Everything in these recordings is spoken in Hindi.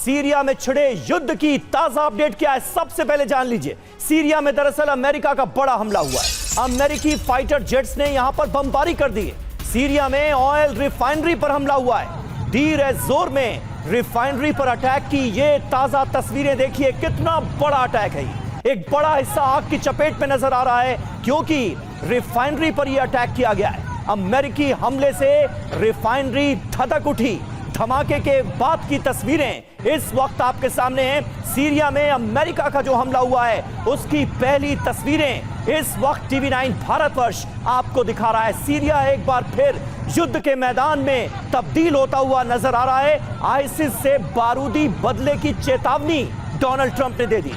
सीरिया में छिड़े युद्ध की ताजा अपडेट क्या है, सबसे पहले जान लीजिए। सीरिया में दरअसल अमेरिका का बड़ा हमला हुआ है। अमेरिकी फाइटर जेट्स ने यहां पर बमबारी कर दी है। सीरिया में ऑयल रिफाइनरी पर हमला हुआ है। डीर एज जोर में रिफाइनरी पर अटैक की ये ताजा तस्वीरें देखिए, कितना बड़ा अटैक है। एक बड़ा हिस्सा आग की चपेट में नजर आ रहा है क्योंकि रिफाइनरी पर यह अटैक किया गया है। अमेरिकी हमले से रिफाइनरी धधक उठी। धमाके के बाद की तस्वीरें इस वक्त आपके सामने हैं। सीरिया में अमेरिका का जो हमला हुआ है उसकी पहली तस्वीरें इस वक्त टीवी 9 भारतवर्ष आपको दिखा रहा है। सीरिया एक बार फिर युद्ध के मैदान में तब्दील होता हुआ नजर आ रहा है। आईसिस से बारूदी बदले की चेतावनी डोनाल्ड ट्रंप ने दे दी।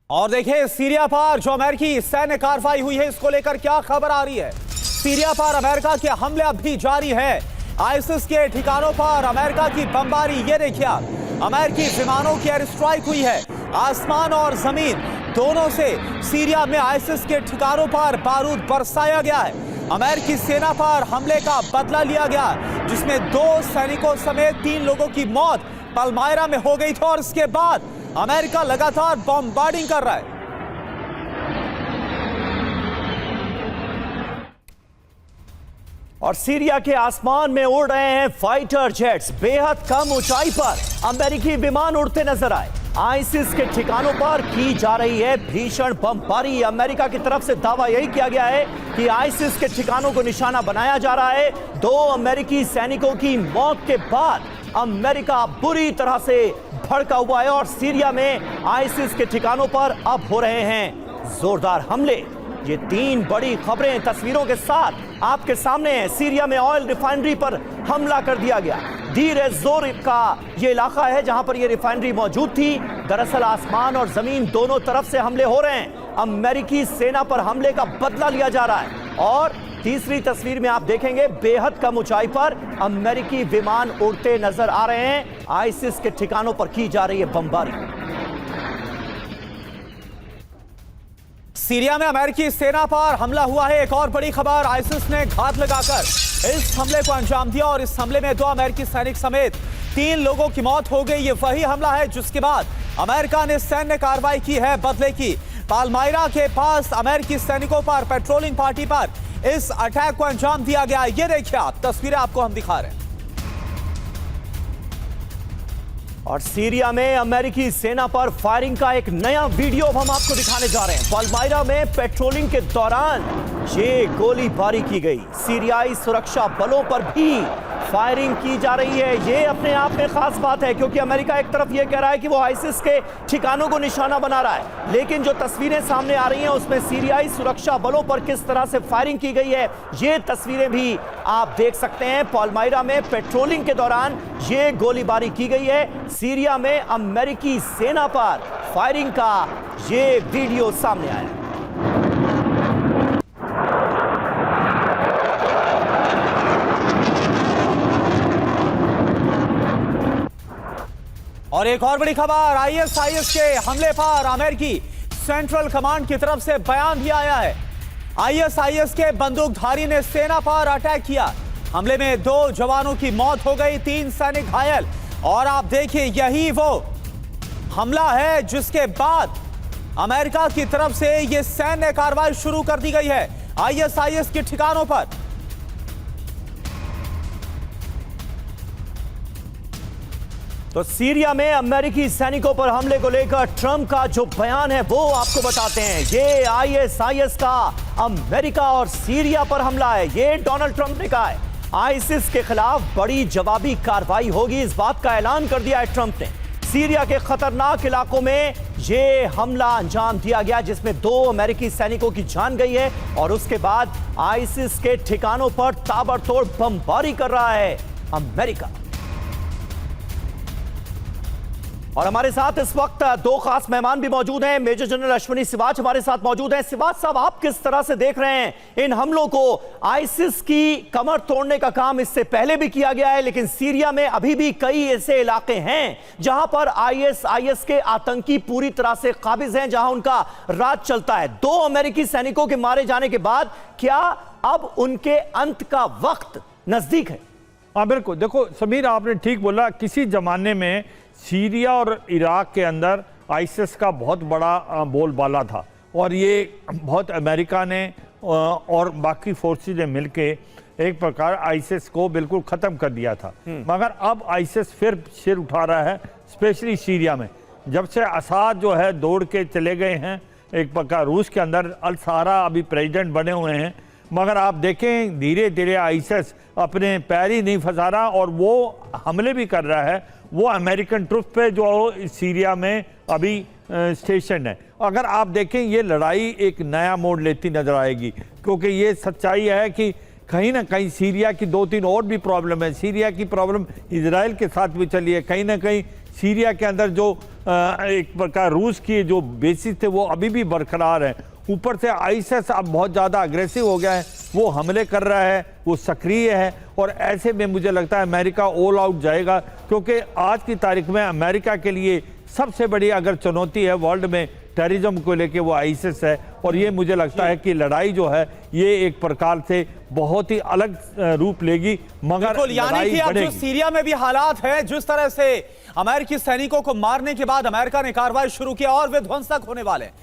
और देखिए सीरिया पर जो अमेरिकी सैन्य कार्रवाई हुई है इसको लेकर क्या खबर आ रही है। सीरिया पर अमेरिका के हमले अब भी जारी है। आईसिस के ठिकानों पर अमेरिका की बमबारी, ये देखिए अमेरिकी विमानों की एयर स्ट्राइक हुई है। आसमान और जमीन दोनों से सीरिया में आईसिस के ठिकानों पर बारूद बरसाया गया है। अमेरिकी सेना पर हमले का बदला लिया गया जिसमें 2 सैनिकों समेत 3 लोगों की मौत पलमायरा में हो गई थी और इसके बाद अमेरिका लगातार बमबार्डिंग कर रहा है। और सीरिया के आसमान में उड़ रहे हैं फाइटर जेट्स। बेहद कम ऊंचाई पर अमेरिकी विमान उड़ते नजर आए। आईसिस के ठिकानों पर की जा रही है भीषण बमबारी। अमेरिका की तरफ से दावा यही किया गया है कि आईसिस के ठिकानों को निशाना बनाया जा रहा है। 2 अमेरिकी सैनिकों की मौत के बाद अमेरिका बुरी तरह से भड़का हुआ है और सीरिया में आईसिस के ठिकानों पर अब हो रहे हैं जोरदार हमले। ये 3 बड़ी खबरें तस्वीरों के साथ आपके सामने हैं। सीरिया में ऑयल रिफाइनरी पर हमला कर दिया गया। डीर एज जोर का ये इलाका है जहां पर ये रिफाइनरी मौजूद थी। दरअसल आसमान और जमीन दोनों तरफ से हमले हो रहे हैं। अमेरिकी सेना पर हमले का बदला लिया जा रहा है। और तीसरी तस्वीर में आप देखेंगे बेहद कम ऊंचाई पर अमेरिकी विमान उड़ते नजर आ रहे हैं। आईसिस के ठिकानों पर की जा रही है बमबारी। सीरिया में अमेरिकी सेना पर हमला हुआ है। एक और बड़ी खबर, आईसिस ने घात लगाकर इस हमले को अंजाम दिया और इस हमले में 2 अमेरिकी सैनिक समेत 3 लोगों की मौत हो गई। ये वही हमला है जिसके बाद अमेरिका ने सैन्य कार्रवाई की है बदले की। पालमायरा के पास अमेरिकी सैनिकों पर पेट्रोलिंग पार्टी पर इस अटैक को अंजाम दिया गया। ये देखिए आप तस्वीरें आपको हम दिखा रहे हैं। और सीरिया में अमेरिकी सेना पर फायरिंग का एक नया वीडियो हम आपको दिखाने जा रहे हैं। पालमायरा में पेट्रोलिंग के दौरान ये गोलीबारी की गई। सीरियाई सुरक्षा बलों पर भी फायरिंग की जा रही है। ये अपने आप में खास बात है क्योंकि अमेरिका एक तरफ ये कह रहा है कि वो आईसिस के ठिकानों को निशाना बना रहा है, लेकिन जो तस्वीरें सामने आ रही हैं उसमें सीरियाई सुरक्षा बलों पर किस तरह से फायरिंग की गई है ये तस्वीरें भी आप देख सकते हैं। पालमायरा में पेट्रोलिंग के दौरान ये गोलीबारी की गई है। सीरिया में अमेरिकी सेना पर फायरिंग का ये वीडियो सामने आया है। और एक और बड़ी खबर, आईएसआईएस के हमले पर अमेरिकी सेंट्रल कमांड की तरफ से बयान भी आया है। आईएसआईएस के बंदूकधारी ने सेना पर अटैक किया। हमले में 2 जवानों की मौत हो गई, 3 सैनिक घायल। और आप देखिए यही वो हमला है जिसके बाद अमेरिका की तरफ से यह सैन्य कार्रवाई शुरू कर दी गई है आईएसआईएस के ठिकानों पर। तो सीरिया में अमेरिकी सैनिकों पर हमले को लेकर ट्रंप का जो बयान है वो आपको बताते हैं। ये आईएसआईएस का अमेरिका और सीरिया पर हमला है, ये डोनाल्ड ट्रंप ने कहा है। आईसिस के खिलाफ बड़ी जवाबी कार्रवाई होगी, इस बात का ऐलान कर दिया है ट्रंप ने। सीरिया के खतरनाक इलाकों में ये हमला अंजाम दिया गया जिसमें 2 अमेरिकी सैनिकों की जान गई है और उसके बाद आईसिस के ठिकानों पर ताबड़तोड़ बमबारी कर रहा है अमेरिका। और हमारे साथ इस वक्त 2 खास मेहमान भी मौजूद हैं। मेजर जनरल अश्विनी सिवाच हमारे साथ मौजूद हैं। सिवाच साहब, आप किस तरह से देख रहे हैं इन हमलों को? आईसिस की कमर तोड़ने का काम इससे पहले भी किया गया है, लेकिन सीरिया में अभी भी कई ऐसे इलाके हैं जहां पर आईएसआईएस के आतंकी पूरी तरह से काबिज हैं, जहां उनका राज चलता है। 2 अमेरिकी सैनिकों के मारे जाने के बाद क्या अब उनके अंत का वक्त नजदीक है? हाँ बिल्कुल, देखो समीर आपने ठीक बोला। किसी ज़माने में सीरिया और इराक के अंदर आईसिस का बहुत बड़ा बोलबाला था और ये बहुत अमेरिका ने और बाकी फोर्सेस ने मिलके एक प्रकार आईसिस को बिल्कुल ख़त्म कर दिया था। मगर अब आईसिस फिर सिर उठा रहा है, स्पेशली सीरिया में। जब से असाद जो है दौड़ के चले गए हैं एक प्रकार रूस के अंदर, अल सहारा अभी प्रेसिडेंट बने हुए हैं, मगर आप देखें धीरे धीरे आईसिस अपने पैर ही नहीं फंसा रहा और वो हमले भी कर रहा है। वो अमेरिकन ट्रुप पे जो सीरिया में अभी स्टेशन है। अगर आप देखें ये लड़ाई एक नया मोड़ लेती नजर आएगी, क्योंकि ये सच्चाई है कि कहीं ना कहीं सीरिया की 2-3 और भी प्रॉब्लम है। सीरिया की प्रॉब्लम इजराइल के साथ भी चली है। कहीं ना कहीं सीरिया के अंदर जो एक प्रकार रूस की जो बेसिस थे वो अभी भी बरकरार हैं। ऊपर से आईसिस अब बहुत ज़्यादा अग्रेसिव हो गया है, वो हमले कर रहा है, वो सक्रिय है और ऐसे में मुझे लगता है अमेरिका ऑल आउट जाएगा, क्योंकि आज की तारीख में अमेरिका के लिए सबसे बड़ी अगर चुनौती है वर्ल्ड में टेररिज्म को लेके वो आईसिस है। और ये मुझे लगता है कि लड़ाई जो है ये एक प्रकार से बहुत ही अलग रूप लेगी। मगर यानी कि अब जो सीरिया में भी हालात है, जिस तरह से अमेरिकी सैनिकों को मारने के बाद अमेरिका ने कार्रवाई शुरू किया और वे ध्वंसक होने वाले हैं।